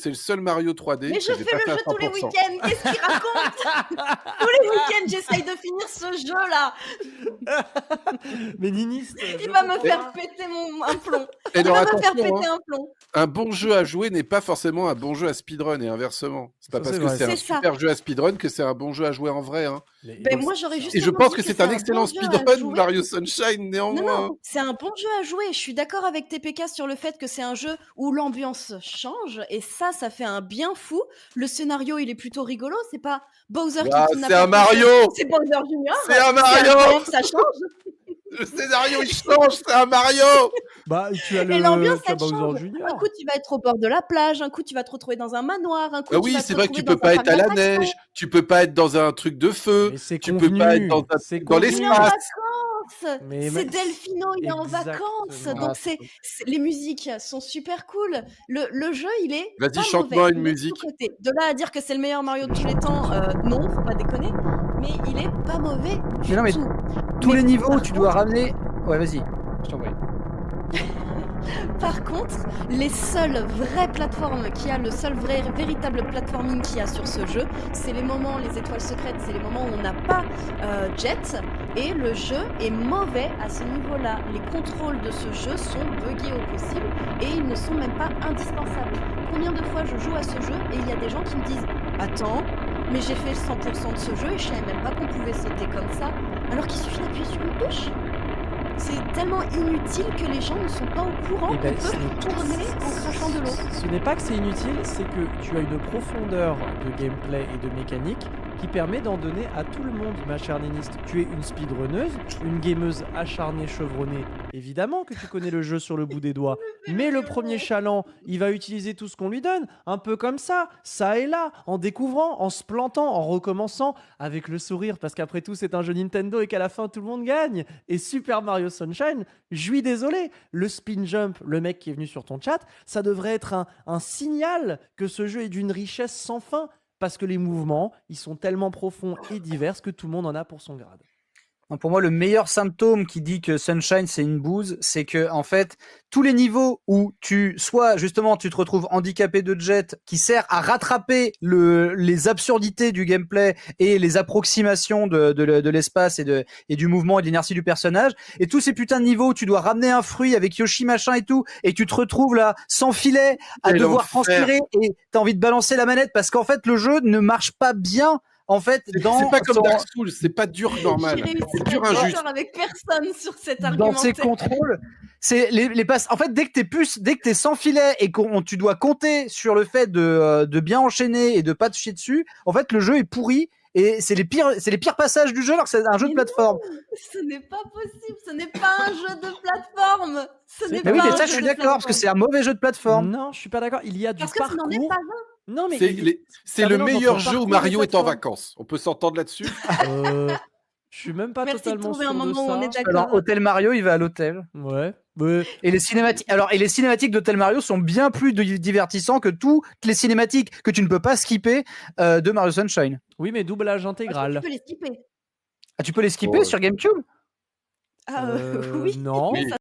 c'est le seul Mario 3D Mais que je j'ai fais pas le fait à jeu tous les 100%. week-ends, qu'est-ce qu'il raconte? Tous les week-ends, j'essaye de finir ce jeu-là. Mais Niniste, Il va me faire péter un plomb. Et Il alors va me faire attention, péter hein, un plomb. un bon jeu à jouer n'est pas forcément un bon jeu à speedrun et inversement. C'est pas Ça, parce c'est que vrai. c'est un C'est ça. super jeu à speedrun que c'est un bon jeu à jouer en vrai. Hein. Ben Donc, moi j'aurais et justement je pense dit que que c'est c'est un un excellent bon jeu à speedrun, jouer. Mario Sunshine, néanmoins. Non, c'est un bon jeu à jouer. Je suis d'accord avec TPK sur le fait que c'est un jeu où l'ambiance change et ça fait un bien fou. Le scénario, il est plutôt rigolo. C'est pas Bowser qui Ah, kidnappe c'est un la princesse, Mario. c'est Bowser Junior. C'est un Mario. Incroyable, ça change. Le scénario il change, c'est un Mario. Bah, tu as Et l'ambiance, tu as elle Bowser change. Un Junior. coup, tu vas être au bord de la plage. Un coup, tu vas te retrouver dans un manoir. Un coup, Ah tu oui, vas te c'est vrai que retrouver tu dans peux un pas parc être à la d'attractions. neige, tu peux pas être dans un truc de feu, Mais c'est tu peux pas être convenu. dans C'est dans Il est en convenu. l'espace. vacances. Mais C'est Delphino, il est en vacances. Exactement. Donc les musiques sont super cool. Le jeu, il est Vas-y, pas chante-moi mauvais. une Il est musique. sous-coté. De là à dire que c'est le meilleur Mario de tous les temps, non, faut pas déconner. Mais il est pas mauvais du Mais non, mais tout. tous Mais les niveaux, par tu dois contre- ramener. Ouais, vas-y. Je t'en prie. Par contre, les seules vraies plateformes qu'il y a, le seul véritable platforming qu'il y a sur ce jeu, c'est les moments, les étoiles secrètes, c'est les moments où on n'a pas Jet, et le jeu est mauvais à ce niveau-là. Les contrôles de ce jeu sont buggés au possible, et ils ne sont même pas indispensables. Combien de fois je joue à ce jeu, et il y a des gens qui me disent « Attends, mais j'ai fait 100% de ce jeu, et je savais même pas qu'on pouvait sauter comme ça, alors qu'il suffit d'appuyer sur une touche !» C'est tellement inutile que les gens ne sont pas au courant Eh ben, qu'on peut tourner en crachant de l'eau. Ce n'est pas que c'est inutile, c'est que tu as une profondeur de gameplay et de mécanique qui permet d'en donner à tout le monde, ma chère Néniste. Tu es une speedrunneuse, une gameuse acharnée, chevronnée. Évidemment que tu connais le jeu sur le bout des doigts. Mais le premier chaland, il va utiliser tout ce qu'on lui donne, un peu comme ça et là, en découvrant, en se plantant, en recommençant, avec le sourire, parce qu'après tout, c'est un jeu Nintendo et qu'à la fin, tout le monde gagne. Et Super Mario Sunshine, je suis désolé, le spin jump, le mec qui est venu sur ton chat, ça devrait être un signal que ce jeu est d'une richesse sans fin. Parce que les mouvements, ils sont tellement profonds et divers que tout le monde en a pour son grade. Pour moi, le meilleur symptôme qui dit que Sunshine c'est une bouse, c'est que en fait tous les niveaux où tu te retrouves handicapé de Jet, qui sert à rattraper les absurdités du gameplay et les approximations de l'espace et du mouvement et de l'inertie du personnage, et tous ces putains de niveaux où tu dois ramener un fruit avec Yoshi machin et tout, et tu te retrouves là sans filet à devoir transpirer et t'as envie de balancer la manette parce qu'en fait le jeu ne marche pas bien. En fait, c'est pas comme Dark Souls, c'est pas dur normal. J'ai réussi C'est dur à être injuste. d'accord avec personne sur cet dans argumentaire. ces contrôles, c'est les passes. En fait, dès que t'es sans filet et que tu dois compter sur le fait de bien enchaîner et de pas te chier dessus, en fait, le jeu est pourri. Et c'est les pires passages du jeu alors que c'est un jeu de plateforme. Non, ce n'est pas possible, ce n'est pas un jeu de plateforme. Mais oui, mais ça je suis d'accord parce que c'est un mauvais jeu de plateforme. Non, je suis pas d'accord. Il y a du parce que parcours. ce n'en est pas un. Non, mais c'est le meilleur jeu où Mario est en vacances. On peut s'entendre là-dessus. Je suis même pas Merci de totalement trouver sûr un moment de ça. où on est Alors, d'accord. Hôtel Mario, il va à l'hôtel. Ouais. Et les cinématiques d'Hôtel Mario sont bien plus divertissants que toutes les cinématiques que tu ne peux pas skipper de Mario Sunshine. Oui, mais doublage intégral. Tu peux les skipper. Ah, tu peux les skipper sur GameCube? Oui. Non. Ça